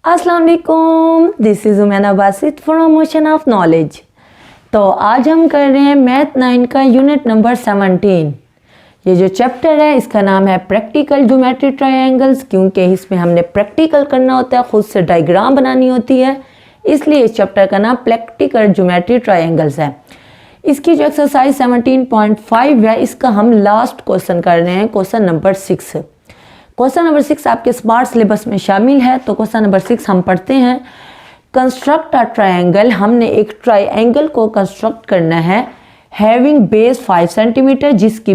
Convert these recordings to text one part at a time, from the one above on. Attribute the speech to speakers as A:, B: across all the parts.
A: अस्सलाम वालेकुम, this is Umaina Basit from Motion of Knowledge. तो आज हम कर रहे हैं मैथ 9 का यूनिट नंबर 17। ये जो चैप्टर है इसका नाम है प्रैक्टिकल ज्योमेट्री ट्रायंगल्स, क्योंकि इसमें हमने प्रैक्टिकल करना होता है, खुद से डायग्राम बनानी होती है, इसलिए इस चैप्टर का नाम प्रैक्टिकल ज्योमेट्री ट्रायंगल्स है। इसकी जो एक्सरसाइज 17.5 है, इसका हम लास्ट क्वेश्चन कर रहे हैं, क्वेश्चन नंबर 6। क्वेश्चन नंबर 6 आपके स्मार्ट सिलेबस में शामिल है। तो क्वेश्चन नंबर 6 हम पढ़ते हैं। कंस्ट्रक्ट अ ट्रायंगल, हमने एक ट्रायंगल को कंस्ट्रक्ट करना है हैविंग बेस 5 सेंटीमीटर, जिसकी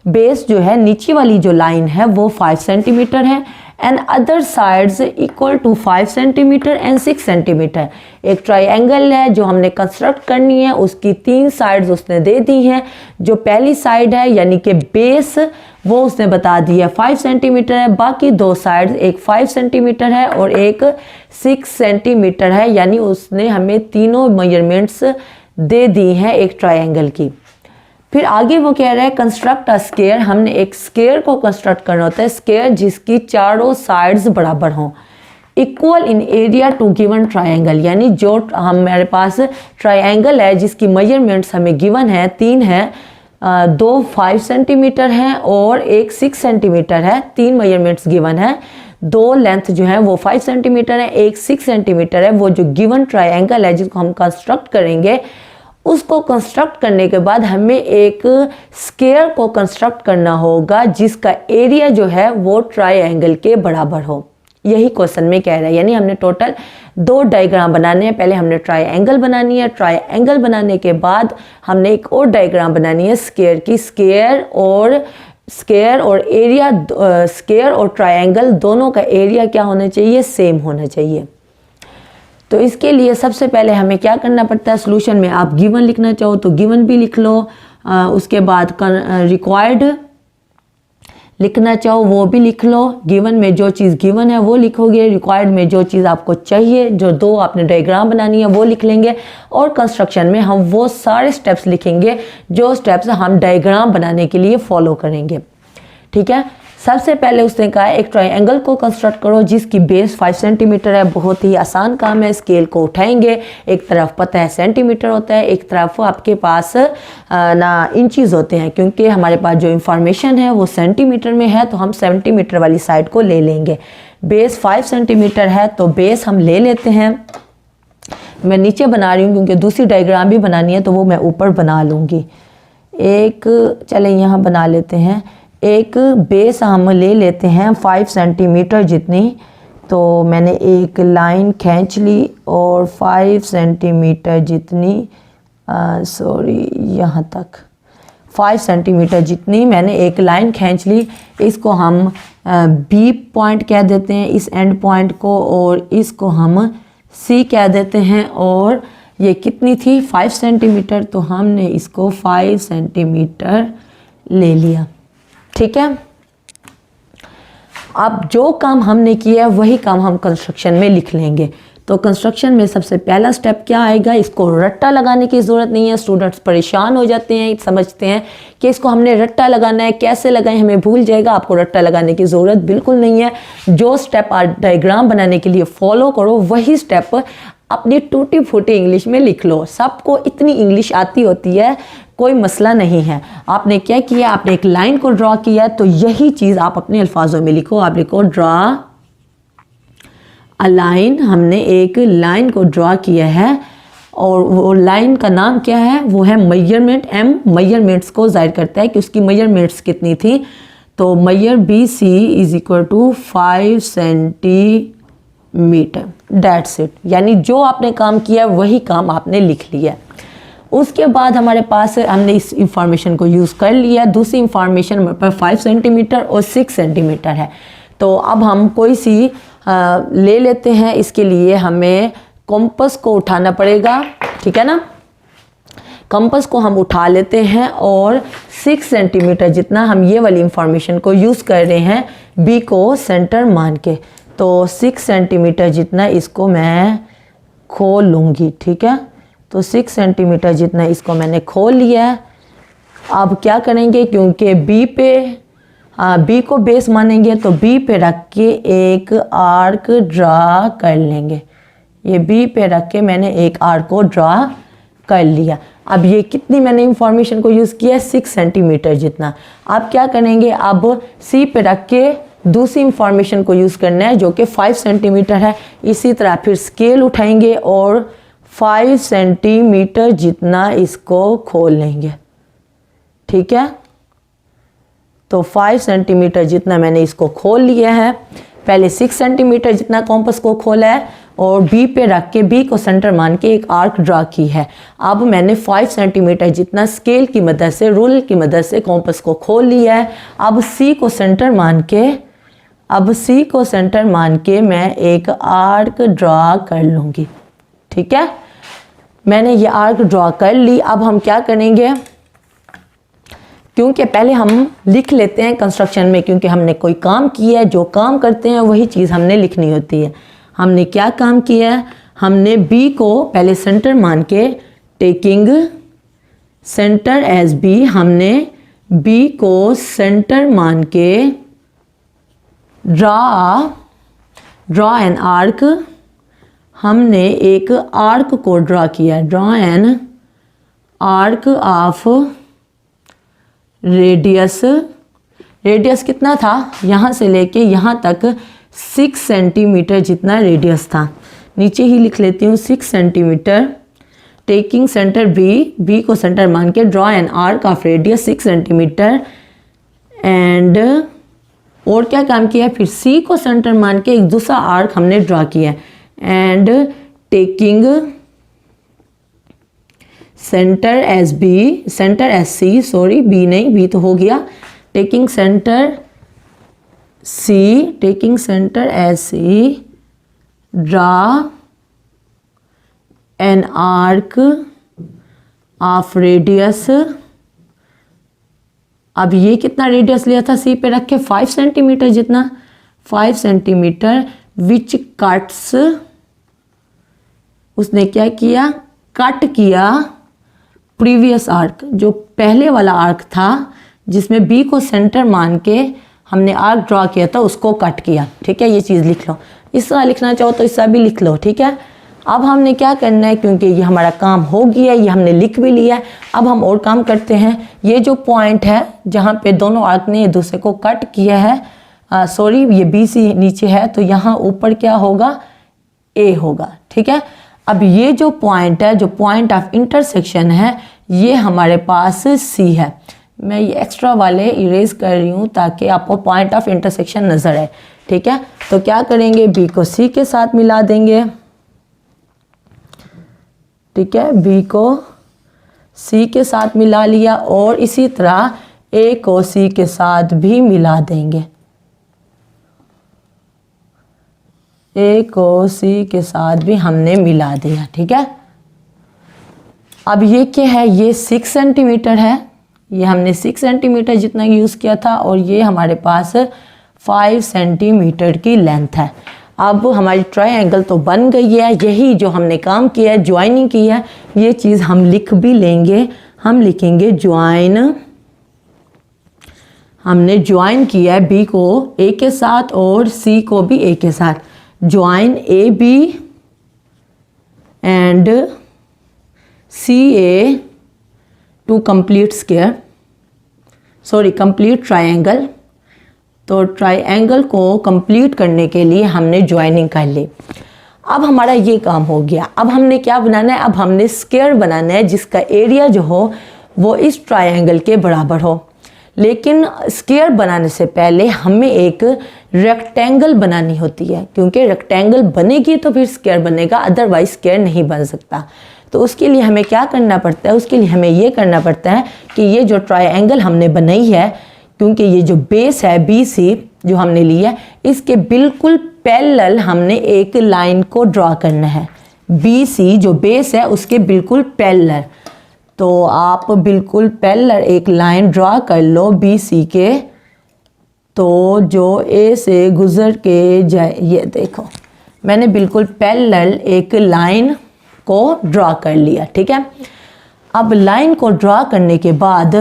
A: बेस जो है नीचे वाली जो लाइन है वो 5 सेंटीमीटर है, and other sides equal to 5 centimetre and 6 centimetre. एक ट्रायंगल है जो हमने कंस्ट्रक्ट करनी है, उसकी 3 साइड्स उसने दे दी हैं। जो पहली साइड है यानी कि बेस, वो उसने बता दिया 5 सेंटीमीटर है, बाकी 2 साइड्स, एक 5 सेंटीमीटर है और एक 6 सेंटीमीटर है, यानी उसने हमें तीनों मेजरमेंट्स दे दी हैं एक ट्रायंगल की। फिर आगे वो कह रहा है कंस्ट्रक्ट अ स्क्वायर, हमने एक स्क्वायर को कंस्ट्रक्ट करना होता है, स्क्वायर जिसकी चारों साइड्स बराबर हों, equal in area to given triangle, यानी जो हमारे पास ट्रायंगल है जिसकी मेजरमेंट्स हमें गिवन है, 3 है, 2 5 सेंटीमीटर हैं और एक 6 सेंटीमीटर है, 3 मेजरमेंट्स गिवन है। 2 लेंथ जो है वो 5 सेंटीमीटर है, एक 6 सेंटीमीटर है। वो जो गिवन ट्रायंगल है जिसको हम कंस्ट्रक्ट करेंगे, उसको कंस्ट्रक्ट करने के बाद हमें एक स्क्वायर को कंस्ट्रक्ट करना होगा जिसका एरिया जो है वो ट्रायंगल के बराबर हो। यही क्वेश्चन में कह रहा है, यानी हमने टोटल 2 डायग्राम बनाने हैं। पहले हमने ट्रायंगल बनानी है, ट्रायंगल बनाने के बाद हमने एक और डायग्राम बनानी है स्क्वायर की। स्क्वायर और एरिया, स्क्वायर और ट्रायंगल दोनों का एरिया क्या होना चाहिए, सेम होना चाहिए। तो इसके लिए सबसे पहले हमें क्या करना पड़ता है, सॉल्यूशन में आप गिवन लिखना चाहो तो गिवन भी लिख लो, उसके बाद रिक्वायर्ड लिखना चाहो वो भी लिख लो। गिवन में जो चीज़ गिवन है वो लिखोगे, रिक्वायर्ड में जो चीज़ आपको चाहिए, जो 2 आपने डायग्राम बनानी है वो लिख लेंगे, और कंस्ट्रक्शन में हम वो सारे स्टेप्स लिखेंगे जो स्टेप्स हम डायग्राम बनाने के लिए फॉलो करेंगे। ठीक है। सबसे पहले उसने कहा एक ट्रायंगल को कंस्ट्रक्ट करो जिसकी बेस 5 सेंटीमीटर है। बहुत ही आसान काम है। स्केल को उठाएंगे, एक तरफ पता है सेंटीमीटर होता है, एक तरफ आपके पास इंचेस होते हैं, क्योंकि हमारे पास जो इंफॉर्मेशन है वो सेंटीमीटर में है, तो हम सेंटीमीटर वाली साइड को ले लेंगे। बेस 5 सेंटीमीटर है तो बेस हम ले लेते हैं। मैं नीचे बना रही हूँ क्योंकि दूसरी डायग्राम भी बनानी है, तो वो मैं ऊपर बना लूँगी। चलें यहाँ बना लेते हैं। एक बेस हम ले लेते हैं 5 सेंटीमीटर जितनी, तो मैंने एक लाइन खींच ली और 5 सेंटीमीटर जितनी, यहाँ तक 5 सेंटीमीटर जितनी मैंने एक लाइन खींच ली। इसको हम बी पॉइंट कह देते हैं, इस एंड पॉइंट को, और इसको हम सी कह देते हैं। और ये कितनी थी, 5 सेंटीमीटर, तो हमने इसको 5 सेंटीमीटर ले लिया। ठीक है। अब जो काम हमने किया वही काम हम कंस्ट्रक्शन में लिख लेंगे। तो कंस्ट्रक्शन में सबसे पहला स्टेप क्या आएगा, इसको रट्टा लगाने की ज़रूरत नहीं है। स्टूडेंट्स परेशान हो जाते हैं, समझते हैं कि इसको हमने रट्टा लगाना है, कैसे लगाएं, हमें भूल जाएगा। आपको रट्टा लगाने की ज़रूरत बिल्कुल नहीं है। जो स्टेप आप डायग्राम बनाने के लिए फॉलो करो वही स्टेप अपनी टूटी फूटी इंग्लिश में लिख लो। सबको इतनी इंग्लिश आती होती है, कोई मसला नहीं है। आपने क्या किया, आपने एक लाइन को ड्रॉ किया, तो यही चीज़ आप अपने अल्फाजों में लिखो। आप लिखो ड्रॉ अ लाइन, हमने एक लाइन को ड्रॉ किया है, और वो लाइन का नाम क्या है, वो है मेजरमेंट। एम मेजरमेंट्स को जाहिर करता है कि उसकी मेजरमेंट्स कितनी थी। तो measure BC is equal to 5 centimetre, that's it. यानी जो आपने काम किया वही काम आपने लिख लिया। उसके बाद हमारे पास हमने इस इंफॉर्मेशन को यूज़ कर लिया। दूसरी इंफॉर्मेशन पर 5 सेंटीमीटर और 6 सेंटीमीटर है। तो अब हम कोई सी ले लेते हैं। इसके लिए हमें कंपास को उठाना पड़ेगा। ठीक है ना। कंपास को हम उठा लेते हैं और 6 सेंटीमीटर जितना हम ये वाली इंफॉर्मेशन को यूज़ कर रहे हैं, बी को सेंटर मान के, तो 6 सेंटीमीटर जितना इसको मैं खोल लूँगी। ठीक है। तो 6 सेंटीमीटर जितना इसको मैंने खोल लिया है। अब क्या करेंगे, क्योंकि बी पे बी को बेस मानेंगे तो बी पे रख के एक आर्क ड्रा कर लेंगे। ये बी पे रख के मैंने एक आर्क को ड्रा कर लिया। अब ये कितनी मैंने इंफॉर्मेशन को यूज़ किया, 6 सेंटीमीटर जितना। आप क्या करेंगे, अब सी पे रख के दूसरी इंफॉर्मेशन को यूज़ करना है जो कि 5 सेंटीमीटर है। इसी तरह फिर स्केल उठाएंगे और 5 सेंटीमीटर जितना इसको खोल लेंगे। ठीक है, तो 5 सेंटीमीटर जितना मैंने इसको खोल लिया है। पहले 6 सेंटीमीटर जितना कॉम्पस को खोला है और बी पे रख के बी को सेंटर मान के एक आर्क ड्रा की है। अब मैंने 5 सेंटीमीटर जितना स्केल की मदद से, रूलर की मदद से कॉम्पस को खोल लिया है। अब सी को सेंटर मान के मैं एक आर्क ड्रा कर लूँगी। ठीक है, मैंने ये आर्क ड्रा कर ली। अब हम क्या करेंगे, क्योंकि पहले हम लिख लेते हैं कंस्ट्रक्शन में, क्योंकि हमने कोई काम किया है, जो काम करते हैं वही चीज़ हमने लिखनी होती है। हमने क्या काम किया है, हमने बी को पहले सेंटर मान के, टेकिंग सेंटर एज बी, हमने बी को सेंटर मान के ड्रा एन आर्क, हमने एक आर्क को ड्रा किया। Draw an arc of radius कितना था, यहाँ से लेके यहाँ तक 6 सेंटीमीटर जितना रेडियस था। नीचे ही लिख लेती हूँ 6 सेंटीमीटर। टेकिंग सेंटर बी को सेंटर मान के draw an arc of radius 6 centimetre and, और क्या काम किया, फिर सी को सेंटर मान के एक दूसरा आर्क हमने ड्रा किया and taking centre as C, sorry B नहीं, बी तो हो गया। Taking centre as C, draw an arc of radius. अब ये कितना रेडियस लिया था सी पे रख के, 5 सेंटीमीटर जितना, 5 सेंटीमीटर विच कट्स, उसने क्या किया, कट किया प्रीवियस आर्क, जो पहले वाला आर्क था जिसमें बी को सेंटर मान के हमने आर्क ड्रा किया था, उसको कट किया। ठीक है, ये चीज़ लिख लो। इस तरह लिखना चाहो तो इस तरह भी लिख लो। ठीक है, अब हमने क्या करना है, क्योंकि ये हमारा काम हो गया, ये हमने लिख भी लिया है। अब हम और काम करते हैं। ये जो पॉइंट है जहाँ पे दोनों आर्क ने एक दूसरे को कट किया है, सॉरी ये बी सी नीचे है, तो यहाँ ऊपर क्या होगा, ए होगा। ठीक है, अब ये जो पॉइंट है, जो पॉइंट ऑफ इंटरसेक्शन है, ये हमारे पास सी है। मैं ये एक्स्ट्रा वाले इरेज कर रही हूँ ताकि आपको पॉइंट ऑफ इंटरसेक्शन नज़र आए। ठीक है, तो क्या करेंगे, बी को सी के साथ मिला देंगे। ठीक है, बी को सी के साथ मिला लिया और इसी तरह ए को सी के साथ भी मिला देंगे। ए को सी के साथ भी हमने मिला दिया। ठीक है, अब ये क्या है, ये 6 सेंटीमीटर है, ये हमने 6 सेंटीमीटर जितना यूज़ किया था और ये हमारे पास 5 सेंटीमीटर की लेंथ है। अब हमारी ट्रायंगल तो बन गई है। यही जो हमने काम किया है, ज्वाइनिंग की है, ये चीज़ हम लिख भी लेंगे। हम लिखेंगे ज्वाइन, हमने ज्वाइन किया है बी को ए के साथ और सी को भी ए के साथ। Join A B and C A to complete square, sorry complete triangle. तो ट्रायंगल को कंप्लीट करने के लिए हमने ज्वाइनिंग कर ली। अब हमारा ये काम हो गया। अब हमने क्या बनाना है, अब हमने स्क्वायर बनाना है जिसका एरिया जो हो वो इस ट्रायंगल के बराबर हो। लेकिन स्क्वायर बनाने से पहले हमें एक रेक्टेंगल बनानी होती है, क्योंकि रेक्टेंगल बनेगी तो फिर स्क्वायर बनेगा, अदरवाइज स्क्वायर नहीं बन सकता। तो उसके लिए हमें क्या करना पड़ता है, उसके लिए हमें ये करना पड़ता है कि ये जो ट्रायंगल हमने बनाई है, क्योंकि ये जो बेस है बी सी जो हमने लिया है, इसके बिल्कुल पैरेलल हमने एक लाइन को ड्रॉ करना है। बी सी जो बेस है उसके बिल्कुल पैरेलल, तो आप बिल्कुल पैरेलल एक लाइन ड्रॉ कर लो बी सी के। तो जो ए से गुजर के जाए, ये देखो मैंने बिल्कुल पैरेलल एक लाइन को ड्रॉ कर लिया। ठीक है, अब लाइन को ड्रॉ करने के बाद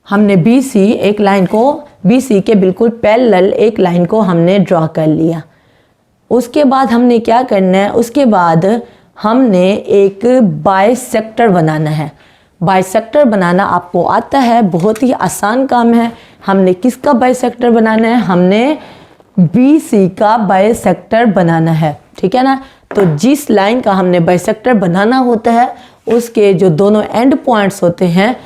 A: हमने BC एक लाइन को BC के बिल्कुल पैरेलल एक लाइन को हमने ड्रॉ कर लिया। उसके बाद हमने क्या करना है, उसके बाद हमने एक बाइसेक्टर बनाना है। बाइसेक्टर बनाना आपको आता है, बहुत ही आसान काम है। हमने किसका बाइसेक्टर बनाना है, हमने BC का बाइसेक्टर बनाना है, ठीक है ना। तो जिस लाइन का हमने बाइसेक्टर बनाना होता है उसके जो दोनों एंड पॉइंट्स होते हैं,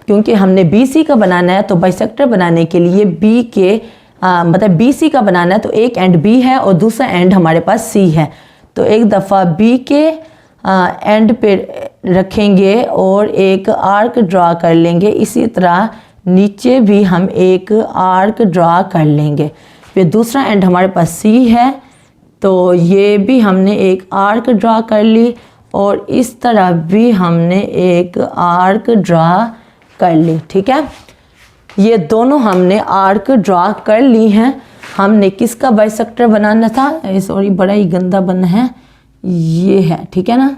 A: क्योंकि हमने BC का बनाना है तो बाइसेक्टर बनाने के लिए B के मतलब BC का बनाना है तो एक एंड B है और दूसरा एंड हमारे पास C है। तो एक दफ़ा B के एंड पे रखेंगे और एक आर्क ड्रा कर लेंगे। इसी तरह नीचे भी हम एक आर्क ड्रा कर लेंगे। फिर दूसरा एंड हमारे पास C है तो ये भी हमने एक आर्क ड्रा कर ली और इस तरह भी हमने एक आर्क ड्रा कर ली, ठीक है। ये दोनों हमने आर्क ड्रा कर ली हैं। हमने किसका बाइसेक्टर बनाना था, सॉरी बड़ा ही गंदा बना है, ये है, ठीक है ना।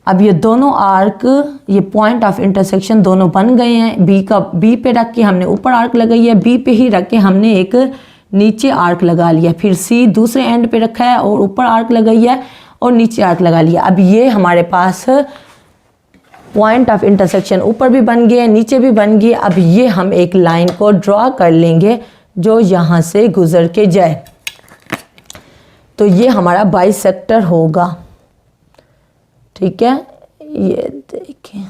A: अब ये दोनों आर्क, ये पॉइंट ऑफ इंटरसेक्शन दोनों बन गए हैं। B पे रख के हमने ऊपर आर्क लगाई है, B पे ही रख के हमने एक नीचे आर्क लगा लिया। फिर C दूसरे एंड पे रखा है और ऊपर आर्क लगाई है और नीचे आर्क लगा लिया। अब ये हमारे पास पॉइंट ऑफ इंटरसेक्शन ऊपर भी बन गया, नीचे भी बन गया। अब ये हम एक लाइन को ड्रॉ कर लेंगे जो यहाँ से गुजर के जाए, तो ये हमारा बाइसेक्टर होगा, ठीक है। ये देखिए,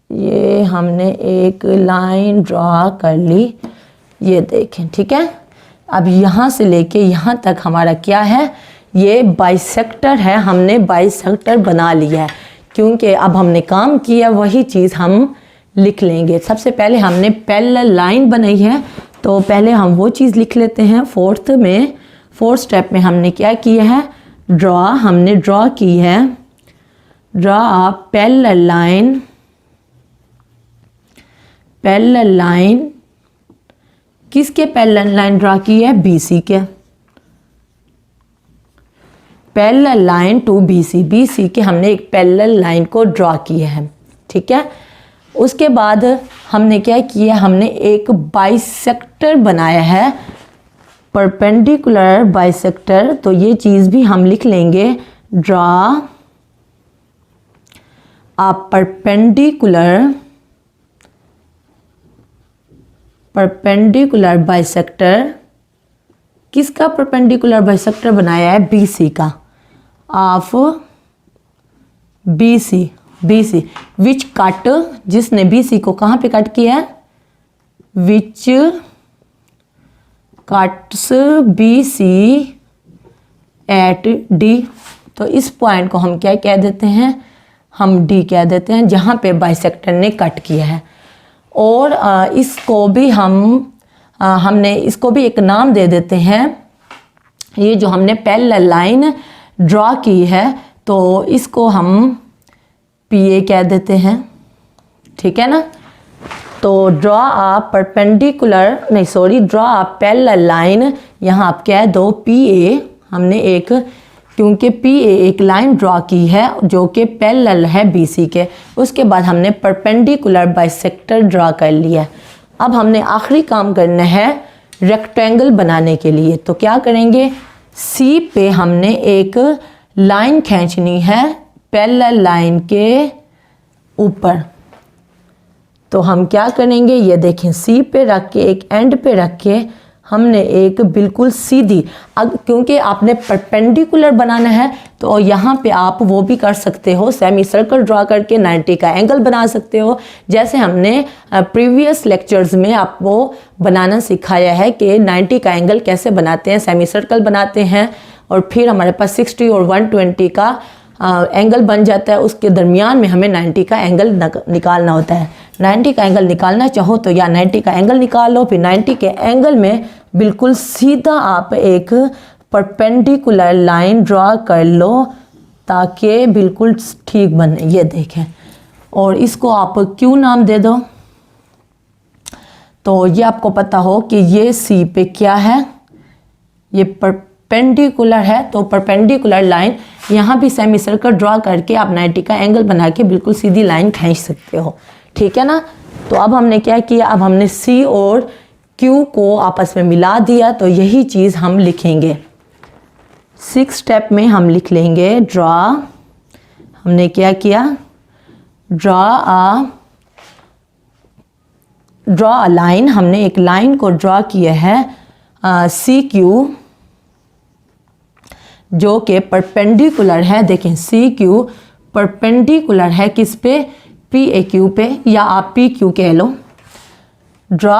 A: ये हमने एक लाइन ड्रॉ कर ली, ये देखें, ठीक है। अब यहाँ से लेके यहाँ तक हमारा क्या है, ये बाइसेक्टर है। हमने बाइसेक्टर बना लिया है क्योंकि अब हमने काम किया वही चीज़ हम लिख लेंगे। सबसे पहले हमने पैरेलल लाइन बनाई है तो पहले हम वो चीज़ लिख लेते हैं। फोर्थ स्टेप में हमने क्या किया है, हमने ड्रॉ की है, ड्रॉ अ पैरेलल लाइन। किसके पैरेलल लाइन ड्रॉ की है, BC के पैरेलल लाइन टू BC के हमने एक पैरेलल लाइन को ड्रॉ किया है, ठीक है। उसके बाद हमने क्या किया, हमने एक बाइसेक्टर बनाया है, परपेंडिकुलर बाइसेक्टर। तो ये चीज़ भी हम लिख लेंगे, ड्रॉ अ परपेंडिकुलर बाइसेक्टर। किसका परपेंडिकुलर बाइसेक्टर बनाया है, BC का, ऑफ BC विच कट, जिसने BC को कहाँ पे कट किया है, which cuts BC at D। तो इस पॉइंट को हम क्या कह देते हैं, हम D कह देते हैं, जहाँ पे बाइसेक्टर ने कट किया है। और इसको भी हमने इसको भी एक नाम दे देते हैं। ये जो हमने पैरेलल लाइन ड्रॉ की है तो इसको हम PA कह देते हैं, ठीक है ना। तो ड्रॉ अ पैरेलल लाइन, यहाँ आप कह दो PA। हमने एक, क्योंकि PA एक लाइन ड्रॉ की है जो कि पैरेलल है BC के। उसके बाद हमने परपेंडिकुलर बाइसेक्टर ड्रॉ कर लिया। अब हमने आखिरी काम करना है रेक्टेंगल बनाने के लिए। तो क्या करेंगे, C पे हमने एक लाइन खींचनी है पैरेलल लाइन के ऊपर। तो हम क्या करेंगे, ये देखें, C पे रख के एक एंड पे रख के हमने एक बिल्कुल सीधी, क्योंकि आपने परपेंडिकुलर बनाना है तो यहाँ पे आप वो भी कर सकते हो, सेमी सर्कल ड्रॉ करके 90 का एंगल बना सकते हो। जैसे हमने प्रीवियस लेक्चर्स में आपको बनाना सिखाया है कि 90 का एंगल कैसे बनाते हैं, सेमी सर्कल बनाते हैं और फिर हमारे पास 60 और 120 का एंगल बन जाता है। उसके दरमियान में हमें 90 का एंगल निकालना होता है। 90 का एंगल निकालना चाहो तो या 90 का एंगल निकाल लो, फिर 90 के एंगल में बिल्कुल सीधा आप एक परपेंडिकुलर लाइन ड्रॉ कर लो ताकि बिल्कुल ठीक बने। ये देखें, और इसको आप Q नाम दे दो। तो ये आपको पता हो कि ये C पे क्या है, ये परपेंडिकुलर है। तो परपेंडिकुलर लाइन, यहाँ भी सेमी सर्कल ड्रॉ करके आप 90 का एंगल बना के बिल्कुल सीधी लाइन खींच सकते हो, ठीक है ना। तो अब हमने क्या किया, अब हमने सी और क्यू को आपस में मिला दिया, तो यही चीज़ हम लिखेंगे। 6 स्टेप में हम लिख लेंगे ड्रॉ, हमने क्या किया, ड्रॉ अ लाइन, हमने एक लाइन को ड्रॉ किया है सी क्यू जो कि परपेंडिकुलर है। देखें सी क्यू परपेंडिकुलर है किस पे, पी ए क्यू पे, या आप पी क्यू कह लो। ड्रॉ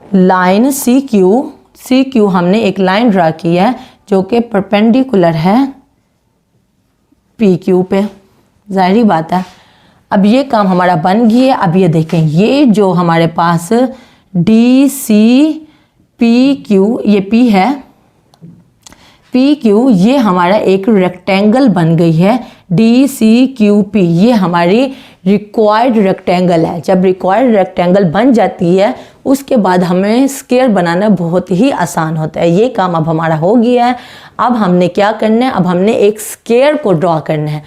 A: लाइन सी क्यू हमने एक लाइन ड्रा की है जो कि परपेंडिकुलर है पी क्यू पे, जाहिर बात है। अब ये काम हमारा बन गया। अब ये देखें, ये जो हमारे पास डी सी पी क्यू, ये पी है, पी क्यू, ये हमारा एक रेक्टेंगल बन गई है डी सी क्यू पी, ये हमारी रिक्वायर्ड रेक्टेंगल है। जब रिक्वायर्ड रेक्टेंगल बन जाती है उसके बाद हमें स्क्वायर बनाना बहुत ही आसान होता है। ये काम अब हमारा हो गया है। अब हमने क्या करना है, अब हमने एक स्क्वायर को ड्रॉ करना है।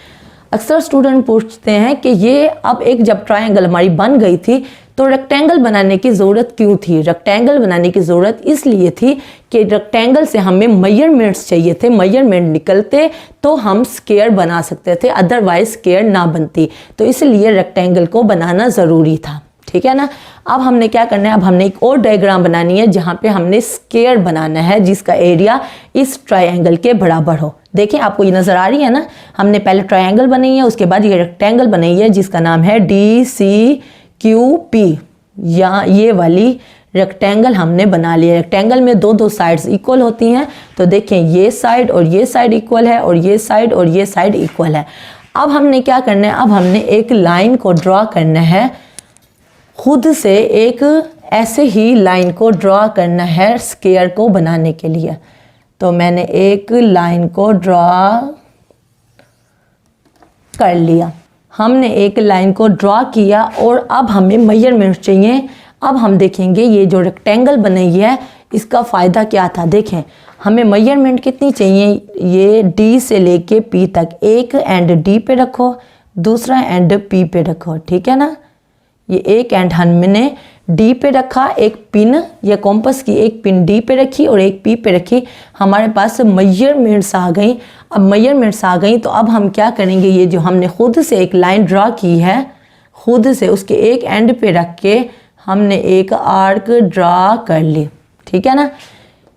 A: अक्सर स्टूडेंट पूछते हैं कि ये अब एक जब ट्रायंगल हमारी बन गई थी तो रेक्टेंगल बनाने की ज़रूरत क्यों थी। रेक्टेंगल बनाने की ज़रूरत इसलिए थी कि रेक्टेंगल से हमें मेजरमेंट्स चाहिए थे, मेजरमेंट निकलते तो हम स्क्वायर बना सकते थे, अदरवाइज स्क्वायर ना बनती, तो इसलिए रेक्टेंगल को बनाना ज़रूरी था। ठीक है ना। अब हमने क्या करना है, अब हमने एक और डायग्राम बनानी है जहाँ पे हमने स्क्वायर बनाना है जिसका एरिया इस ट्रायंगल के बराबर हो। देखिए आपको ये नज़र आ रही है ना, हमने पहले ट्रायंगल बनाई है, उसके बाद ये रेक्टेंगल बनाई है जिसका नाम है डी सी क्यू पी, या ये वाली रेक्टेंगल हमने बना लिया। रेक्टेंगल में दो साइड्स इक्वल होती हैं, तो देखें ये साइड और ये साइड इक्वल है और ये साइड और ये साइड इक्वल है। अब हमने क्या करना है, अब हमने एक लाइन को ड्रॉ करना है खुद से, एक ऐसे ही लाइन को ड्रॉ करना है स्क्वायर को बनाने के लिए। तो मैंने एक लाइन को ड्रॉ कर लिया, हमने एक लाइन को ड्रॉ किया और अब हमें मेजरमेंट चाहिए। अब हम देखेंगे ये जो रेक्टेंगल बनाई है इसका फ़ायदा क्या था। देखें हमें मेजरमेंट कितनी चाहिए, ये डी से लेके पी तक, एक एंड डी पे रखो, दूसरा एंड पी पे रखो, ठीक है ना। ये एक एंड हमने डी पे रखा, एक पिन या कॉम्पस की एक पिन डी पे रखी और एक पी पे रखी, हमारे पास मेजरमेंट्स आ गई। अब मेजरमेंट्स आ गई तो अब हम क्या करेंगे, ये जो हमने खुद से एक लाइन ड्रॉ की है, खुद से उसके एक एंड पे रख के हमने एक आर्क ड्रॉ कर ली, ठीक है ना।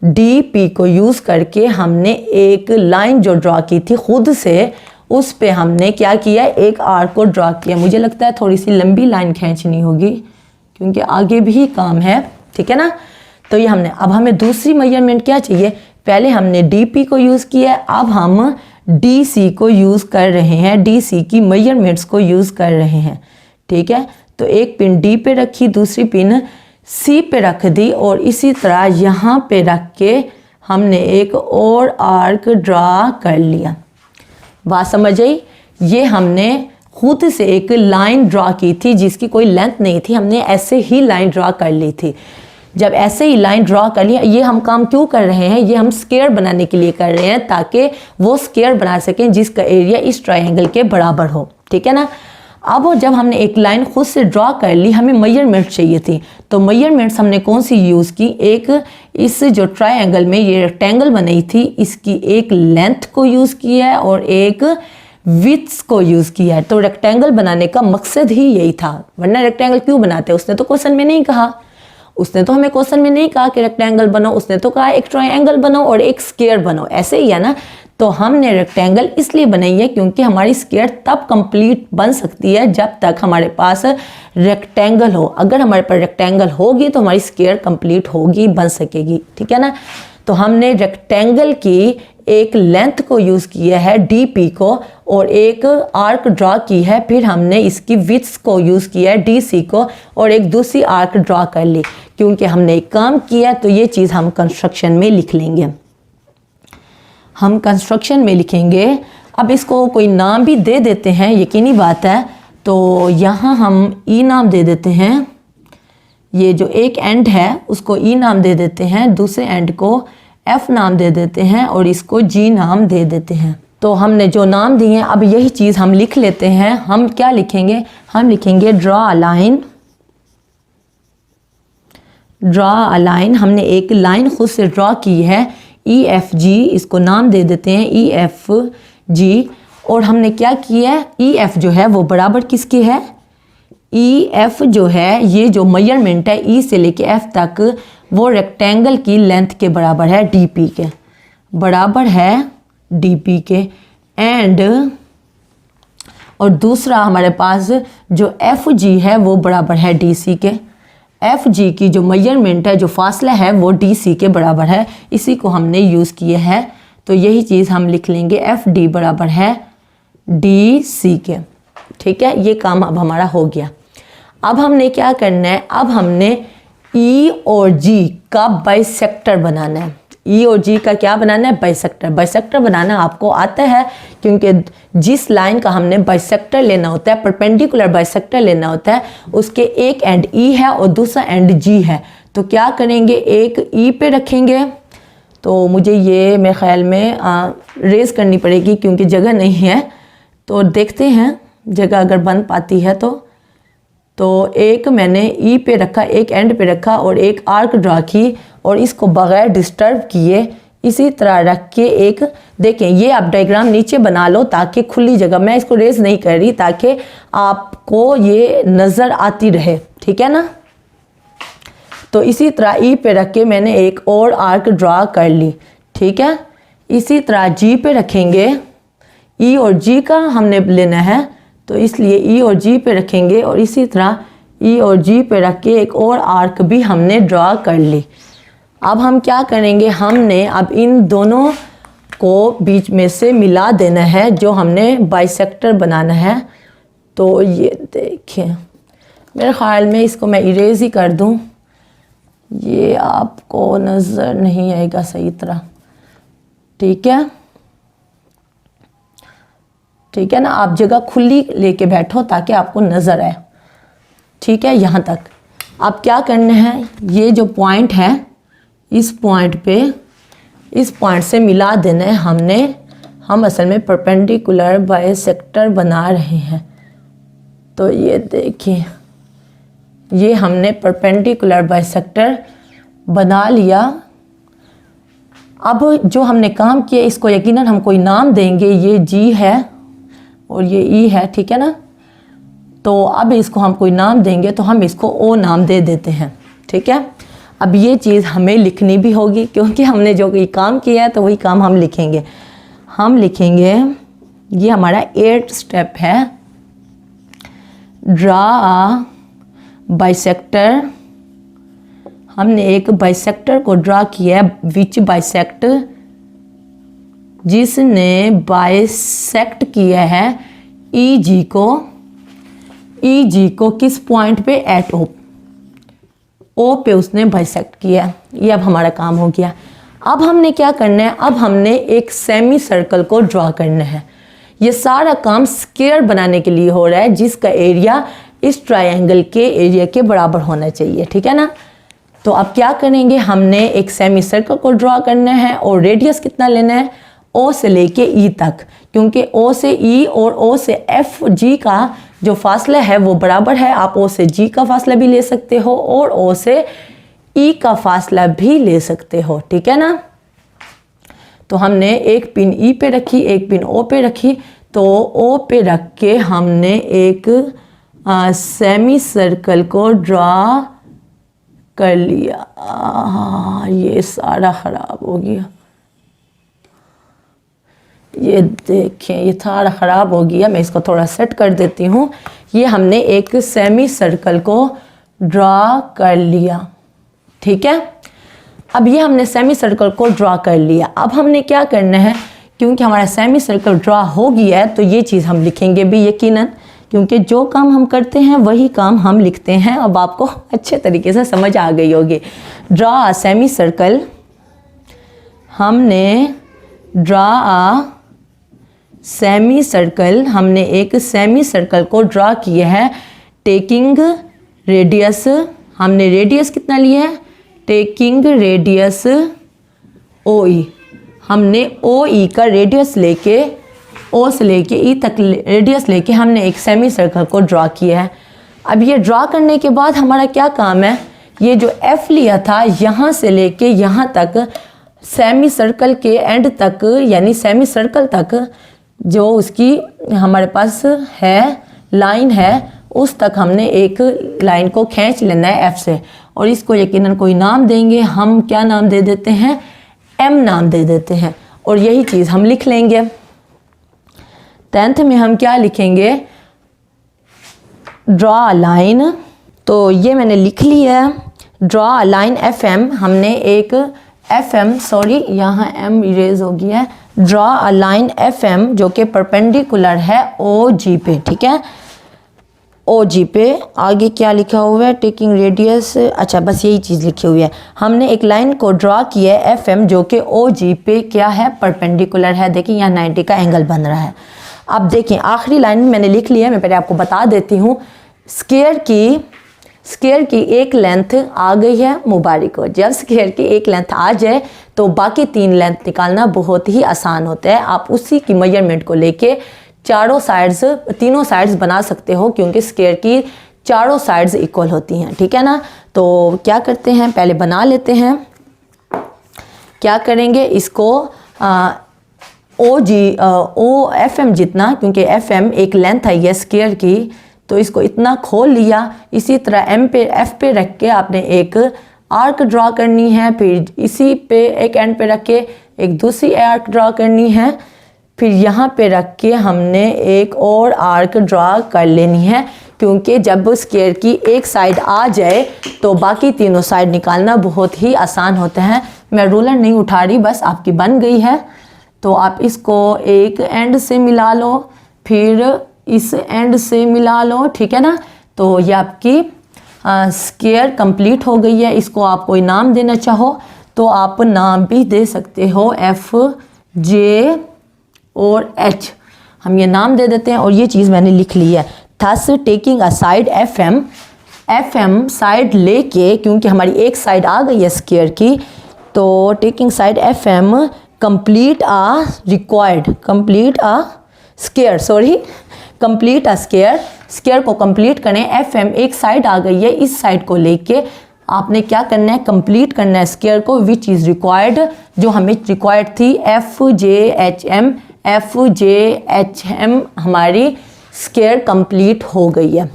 A: डी पी को यूज़ करके हमने एक लाइन जो ड्रॉ की थी खुद से, उस पे हमने क्या किया, एक आर्क को ड्रॉ किया। मुझे लगता है थोड़ी सी लंबी लाइन खींचनी होगी क्योंकि आगे भी काम है, ठीक है ना। तो ये हमने, अब हमें दूसरी मेजरमेंट क्या चाहिए, पहले हमने डी पी को यूज़ किया है, अब हम डी सी को यूज़ कर रहे हैं, डी सी की मेजरमेंट्स को यूज़ कर रहे हैं, ठीक है। तो एक पिन डी पे रखी, दूसरी पिन सी पे रख दी और इसी तरह यहाँ पे रख के हमने एक और आर्क ड्रॉ कर लिया। बात समझ आई। ये हमने खुद से एक लाइन ड्रॉ की थी जिसकी कोई लेंथ नहीं थी, हमने ऐसे ही लाइन ड्रॉ कर ली थी। जब ऐसे ही लाइन ड्रॉ कर लिया, ये हम काम क्यों कर रहे हैं, ये हम स्क्वायर बनाने के लिए कर रहे हैं ताकि वो स्क्वायर बना सकें जिसका एरिया इस ट्रायंगल के बराबर हो, ठीक है ना। अब जब हमने एक लाइन खुद से ड्रॉ कर ली, हमें मेजरमेंट चाहिए थी, तो मेजरमेंट्स हमने कौन सी यूज़ की, एक इस जो ट्रायंगल में ये रेक्टेंगल बनाई थी इसकी एक लेंथ को यूज़ किया है और एक विड्थ को यूज़ किया है। तो रेक्टेंगल बनाने का मकसद ही यही था, वरना रेक्टेंगल क्यों बनाते, उसने तो क्वेश्चन में नहीं कहा, उसने तो हमें क्वेश्चन में नहीं कहा कि रेक्टेंगल बनो, उसने तो कहा एक ट्रायंगल बनो और एक स्क्वायर बनो, ऐसे ही है ना। तो हमने रेक्टेंगल इसलिए बनाई है क्योंकि हमारी स्क्वायर तब कंप्लीट बन सकती है जब तक हमारे पास रेक्टेंगल हो। अगर हमारे पास रेक्टेंगल होगी तो हमारी स्क्वायर कंप्लीट होगी, बन सकेगी, ठीक है ना। तो हमने रेक्टेंगल की एक लेंथ को यूज़ किया है डी पी को और एक आर्क ड्रॉ की है, फिर हमने इसकी विड्थ को यूज़ किया है डी सी को और एक दूसरी आर्क ड्रॉ कर ली। क्योंकि हमने एक काम किया तो ये चीज़ हम कंस्ट्रक्शन में लिख लेंगे, हम कंस्ट्रक्शन में लिखेंगे। अब इसको कोई नाम भी दे देते हैं, यकीनी बात है। तो यहाँ हम ई नाम दे देते हैं, ये जो एक एंड है उसको ई नाम दे देते हैं, दूसरे एंड को एफ नाम दे देते हैं और इसको जी नाम दे देते हैं, तो हमने जो नाम दिए हैं अब यही चीज़ हम लिख लेते हैं। हम क्या लिखेंगे, हम लिखेंगे draw a line, draw a line. हमने एक लाइन खुद से ड्रॉ की है EFG, इसको नाम दे देते हैं EFG। और हमने क्या किया है, EF जो है वो बराबर किसके है, EF जो है ये जो मेजरमेंट है E से लेके F तक वो रेक्टेंगल की लेंथ के बराबर है DP के, बराबर है DP के। एंड और दूसरा हमारे पास जो FG है वो बराबर है DC के। FG की जो मेजरमेंट है, जो फासला है वो DC के बराबर है, इसी को हमने यूज़ किए हैं। तो यही चीज़ हम लिख लेंगे FD बराबर है DC के। ठीक है, ये काम अब हमारा हो गया। अब हमने क्या करना है, अब हमने E और G का बाइसेक्टर बनाना है। E और G का क्या बनाना है, बाइसेक्टर। बाइसेक्टर बनाना आपको आता है क्योंकि जिस लाइन का हमने बाइसेक्टर लेना होता है, परपेंडिकुलर बाइसेक्टर लेना होता है, उसके एक एंड E है और दूसरा एंड G है। तो क्या करेंगे, एक E पे रखेंगे। तो मुझे ये मेरे ख्याल में रेज करनी पड़ेगी क्योंकि जगह नहीं है, तो देखते हैं जगह अगर बन पाती है तो एक मैंने E पे रखा, एक एंड पे रखा और एक आर्क ड्रा की और इसको बगैर डिस्टर्ब किए इसी तरह रख के एक, देखें ये आप डायग्राम नीचे बना लो ताकि खुली जगह, मैं इसको रेज नहीं कर रही ताकि आपको ये नज़र आती रहे, ठीक है ना। तो इसी तरह E पे रख के मैंने एक और आर्क ड्रा कर ली, ठीक है। इसी तरह G पे रखेंगे, E और G का हमने लेना है तो इसलिए E और G पे रखेंगे और इसी तरह E और G पे रख के एक और आर्क भी हमने ड्रा कर ली। अब हम क्या करेंगे, हमने अब इन दोनों को बीच में से मिला देना है जो हमने बाइसेक्टर बनाना है। तो ये देखें, मेरे ख्याल में इसको मैं इरेज ही कर दूं, ये आपको नज़र नहीं आएगा सही तरह, ठीक है, ठीक है ना। आप जगह खुली लेके बैठो ताकि आपको नज़र आए, ठीक है। यहाँ तक अब क्या करना है, ये जो पॉइंट है इस पॉइंट पे, इस पॉइंट से मिला देना है हमने। हम असल में परपेंडिकुलर बाइसेक्टर बना रहे हैं। तो ये देखिए, ये हमने परपेंडिकुलर बाइसेक्टर बना लिया। अब जो हमने काम किया इसको यकीनन हम कोई नाम देंगे, ये G है और ये E है, ठीक है ना। तो अब इसको हम कोई नाम देंगे तो हम इसको O नाम दे देते हैं, ठीक है। अब ये चीज़ हमें लिखनी भी होगी क्योंकि हमने जो कोई काम किया है तो वही काम हम लिखेंगे। हम लिखेंगे, ये हमारा 8th स्टेप है, ड्रा अ बाइसेक्टर। हमने एक बाइसेक्टर को ड्रा किया है, विच बाइसेक्ट, जिसने बाइसेक्ट किया है EG को किस पॉइंट पे, एट O पे उसने बाइसेक्ट किया। ये अब हमारा काम हो गया। अब हमने क्या करना है, अब हमने एक सेमी सर्कल को ड्रा करना है। ये सारा काम स्क्वायर बनाने के लिए हो रहा है जिसका एरिया इस ट्रायंगल के एरिया के बराबर होना चाहिए, ठीक है ना। तो अब क्या करेंगे, हमने एक सेमी सर्कल को ड्रा करना है और रेडियस कितना लेना है, O से लेके E तक, क्योंकि O से E और O से FG का जो फासला है वो बराबर है। आप O से G का फासला भी ले सकते हो और O से E का फासला भी ले सकते हो, ठीक है ना। तो हमने एक पिन E पे रखी, एक पिन O पे रखी। तो O पे रख के हमने एक सेमी सर्कल को ड्रा कर लिया। ये सारा ख़राब हो गया, ये देखें ये सारा ख़राब हो गया। मैं इसको थोड़ा सेट कर देती हूँ। ये हमने एक सेमी सर्कल को ड्रा कर लिया, ठीक है। अब ये हमने सेमी सर्कल को ड्रा कर लिया। अब हमने क्या करना है, क्योंकि हमारा सेमी सर्कल ड्रा हो गया है तो ये चीज़ हम लिखेंगे भी यकीनन, क्योंकि जो काम हम करते हैं वही काम हम लिखते हैं। अब आपको अच्छे तरीके से समझ आ गई होगी। ड्रा अ सेमी सर्कल, हमने ड्रा अ सेमी सर्कल, हमने एक सेमी सर्कल को ड्रा किया है टेकिंग रेडियस। हमने रेडियस कितना लिया है, टेकिंग रेडियस OE। हमने OE का रेडियस लेके ओ से लेके ई तक रेडियस लेके हमने एक सेमी सर्कल को ड्रा किया है। अब ये ड्रा करने के बाद हमारा क्या काम है, ये जो एफ लिया था यहाँ से लेके यहाँ तक सेमी सर्कल के एंड तक, यानी सेमी सर्कल तक जो उसकी हमारे पास है लाइन है, उस तक हमने एक लाइन को खींच लेना है एफ से, और इसको यकीनन कोई नाम देंगे। हम क्या नाम दे देते हैं, एम नाम दे देते हैं, और यही चीज़ हम लिख लेंगे। 10th में हम क्या लिखेंगे, ड्रॉ अ लाइन। तो ये मैंने लिख लिया है, draw a line F M. हमने एक एफ एम, सॉरी यहाँ एम इरेज हो गया है, draw a line F M जो कि परपेंडिकुलर है ओ जी पे, ठीक है, ओ जी पे। आगे क्या लिखा हुआ है, टेकिंग रेडियस, अच्छा बस यही चीज़ लिखी हुई है। हमने एक लाइन को ड्रॉ किया है एफ एम जो कि ओ जी पे क्या है, परपेंडिकुलर है। देखिए यहाँ 90 का एंगल बन रहा है। अब देखिए आखिरी लाइन में मैंने लिख लिया है, मैं पहले आपको बता देती हूँ। स्क्वायर की एक लेंथ आ गई है, मुबारक हो। जब स्क्वायर की एक लेंथ आ जाए तो बाकी 3 लेंथ निकालना बहुत ही आसान होता है। आप उसी की मेजरमेंट को लेके तीनों साइड्स बना सकते हो, क्योंकि स्क्वायर की चारों साइड्स इक्वल होती हैं, ठीक है ना। तो क्या करते हैं, पहले बना लेते हैं। क्या करेंगे, इसको ओ एफ एम जितना, क्योंकि एफ एम एक लेंथ है ये स्क्वायर की, तो इसको इतना खोल लिया। इसी तरह एफ पे रख के आपने एक आर्क ड्रॉ करनी है, फिर इसी पे एक एंड पे रख के एक दूसरी आर्क ड्रॉ करनी है, फिर यहाँ पे रख के हमने एक और आर्क ड्रॉ कर लेनी है, क्योंकि जब स्क्वायर की एक साइड आ जाए तो बाकी तीनों साइड निकालना बहुत ही आसान होता है। मैं रूलर नहीं उठा रही, बस आपकी बन गई है। तो आप इसको एक एंड से मिला लो, फिर इस एंड से मिला लो, ठीक है ना। तो ये आपकी स्क्वायर कंप्लीट हो गई है। इसको आप कोई नाम देना चाहो तो आप नाम भी दे सकते हो, एफ जे और एच, हम ये नाम दे देते हैं। और ये चीज़ मैंने लिख ली है। Thus taking a side F M side लेके, क्योंकि हमारी एक साइड आ गई है स्क्वायर की, तो taking side F M complete a square को कंप्लीट करें। एफ एम एक साइड आ गई है, इस साइड को लेके आपने क्या करना है, कंप्लीट करना है स्क्वायर को, विच इज़ रिक्वायर्ड, जो हमें रिक्वायर्ड थी एफ जे एच एम हमारी स्क्वायर कंप्लीट हो गई है।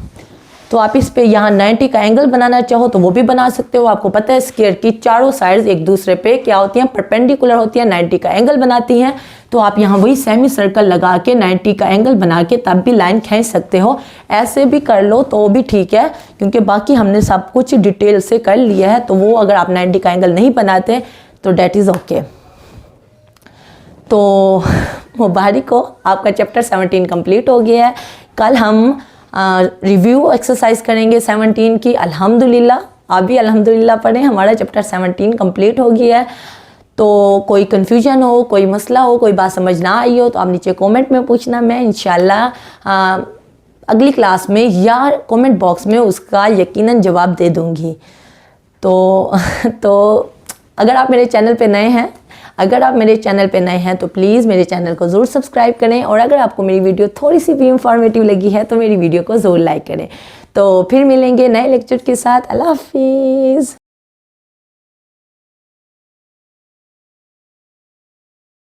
A: तो आप इस पे यहाँ 90 का एंगल बनाना चाहो तो वो भी बना सकते हो। आपको पता है स्क्वायर की चारों साइड्स एक दूसरे पे क्या होती हैं, परपेंडिकुलर होती हैं, 90 का एंगल बनाती हैं। तो आप यहाँ वही सेमी सर्कल लगा के 90 का एंगल बना के तब भी लाइन खींच सकते हो। ऐसे भी कर लो तो भी ठीक है, क्योंकि बाकी हमने सब कुछ डिटेल से कर लिया है। तो वो अगर आप 90 का एंगल नहीं बनाते तो डेट इज़ ओके। तो मुबारक हो, आपका चैप्टर 17 कंप्लीट हो गया है। कल हम रिव्यू एक्सरसाइज करेंगे 17 की। अल्हम्दुलिल्लाह, आप भी अल्हम्दुलिल्लाह पढ़ें, हमारा चैप्टर 17 कंप्लीट हो गया है। तो कोई कन्फ्यूजन हो, कोई मसला हो, कोई बात समझ ना आई हो तो आप नीचे कमेंट में पूछना। मैं इंशाल्लाह अगली क्लास में या कमेंट बॉक्स में उसका यकीनन जवाब दे दूँगी। तो अगर आप मेरे चैनल पे नए हैं तो प्लीज़ मेरे चैनल को ज़रूर सब्सक्राइब करें, और अगर आपको मेरी वीडियो थोड़ी सी भी इंफॉर्मेटिव लगी है तो मेरी वीडियो को ज़रूर लाइक करें। तो फिर मिलेंगे नए लेक्चर के साथ। अल्लाह हाफिज़।